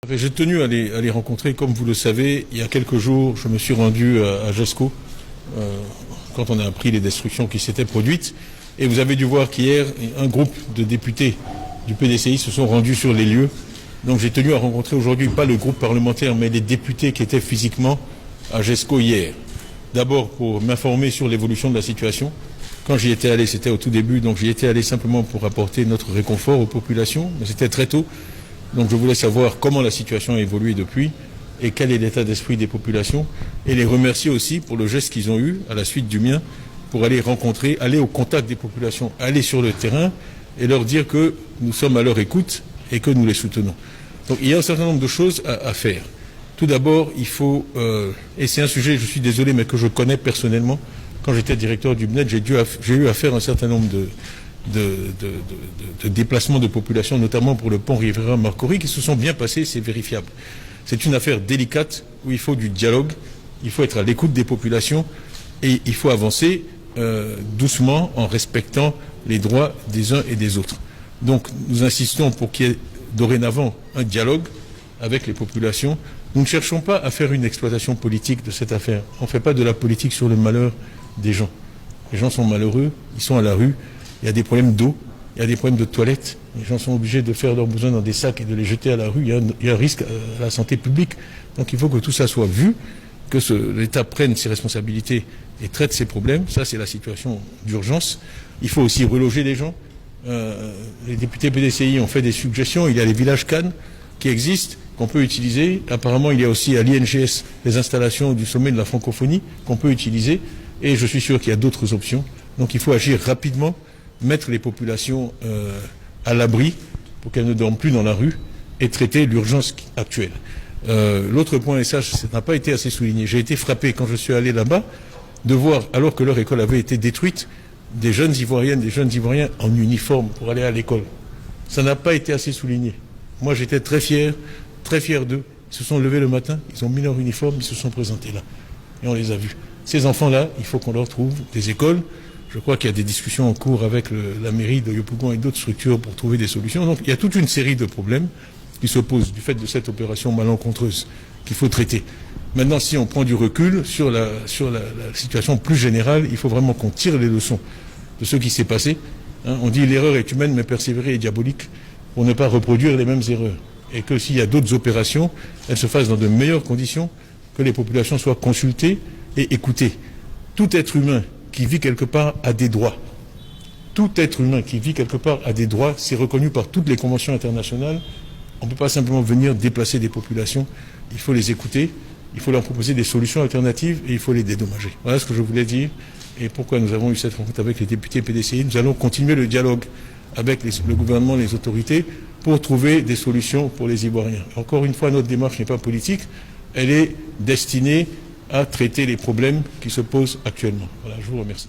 J'ai tenu à les rencontrer, comme vous le savez. Il y a quelques jours, je me suis rendu à Gesco, quand on a appris les destructions qui s'étaient produites. Et vous avez dû voir qu'hier, un groupe de députés du PDCI se sont rendus sur les lieux. Donc j'ai tenu à rencontrer aujourd'hui, pas le groupe parlementaire, mais les députés qui étaient physiquement à Gesco hier. D'abord pour m'informer sur l'évolution de la situation. Quand j'y étais allé, c'était au tout début, donc j'y étais allé simplement pour apporter notre réconfort aux populations. Mais c'était très tôt. Donc je voulais savoir comment la situation a évolué depuis et quel est l'état d'esprit des populations, et les remercier aussi pour le geste qu'ils ont eu à la suite du mien pour aller rencontrer, aller au contact des populations, aller sur le terrain et leur dire que nous sommes à leur écoute et que nous les soutenons. Donc il y a un certain nombre de choses à faire. Tout d'abord, il faut, et c'est un sujet, je suis désolé, mais que je connais personnellement, quand j'étais directeur du BNET, j'ai eu à faire un certain nombre de déplacements de population, notamment pour le pont Rivera-Marcory, qui se sont bien passés, c'est vérifiable. C'est une affaire délicate où il faut du dialogue, il faut être à l'écoute des populations et il faut avancer doucement en respectant les droits des uns et des autres. Donc nous insistons pour qu'il y ait dorénavant un dialogue avec les populations. Nous ne cherchons pas à faire une exploitation politique de cette affaire. On ne fait pas de la politique sur le malheur des gens. Les gens sont malheureux, ils sont à la rue. Il y a des problèmes d'eau, il y a des problèmes de toilettes. Les gens sont obligés de faire leurs besoins dans des sacs et de les jeter à la rue. Il y a un risque à la santé publique. Donc il faut que tout ça soit vu, que l'État prenne ses responsabilités et traite ses problèmes. Ça, c'est la situation d'urgence. Il faut aussi reloger les gens. Les députés PDCI ont fait des suggestions. Il y a les villages Cannes qui existent, qu'on peut utiliser. Apparemment, il y a aussi à l'INGS les installations du sommet de la francophonie qu'on peut utiliser. Et je suis sûr qu'il y a d'autres options. Donc il faut agir rapidement, mettre les populations à l'abri pour qu'elles ne dorment plus dans la rue et traiter l'urgence actuelle. L'autre point, et ça n'a pas été assez souligné, j'ai été frappé quand je suis allé là-bas de voir, alors que leur école avait été détruite, des jeunes Ivoiriennes, des jeunes Ivoiriens en uniforme pour aller à l'école. Ça n'a pas été assez souligné. Moi j'étais très fier d'eux. Ils se sont levés le matin, ils ont mis leur uniforme, ils se sont présentés là. Et on les a vus. Ces enfants-là, il faut qu'on leur trouve des écoles. Je crois qu'il y a des discussions en cours avec la mairie de Yopougon et d'autres structures pour trouver des solutions. Donc il y a toute une série de problèmes qui se posent du fait de cette opération malencontreuse qu'il faut traiter. Maintenant, si on prend du recul sur la situation plus générale, il faut vraiment qu'on tire les leçons de ce qui s'est passé. On dit l'erreur est humaine, mais persévérer est diabolique, pour ne pas reproduire les mêmes erreurs. Et que s'il y a d'autres opérations, elles se fassent dans de meilleures conditions, que les populations soient consultées et écoutées. Tout être humain qui vit quelque part a des droits. Tout être humain qui vit quelque part a des droits, c'est reconnu par toutes les conventions internationales. On ne peut pas simplement venir déplacer des populations, il faut les écouter, il faut leur proposer des solutions alternatives et il faut les dédommager. Voilà ce que je voulais dire et pourquoi nous avons eu cette rencontre avec les députés PDCI. Nous allons continuer le dialogue avec le gouvernement, les autorités, pour trouver des solutions pour les Ivoiriens. Encore une fois, notre démarche n'est pas politique, elle est destinée à traiter les problèmes qui se posent actuellement. Voilà, je vous remercie.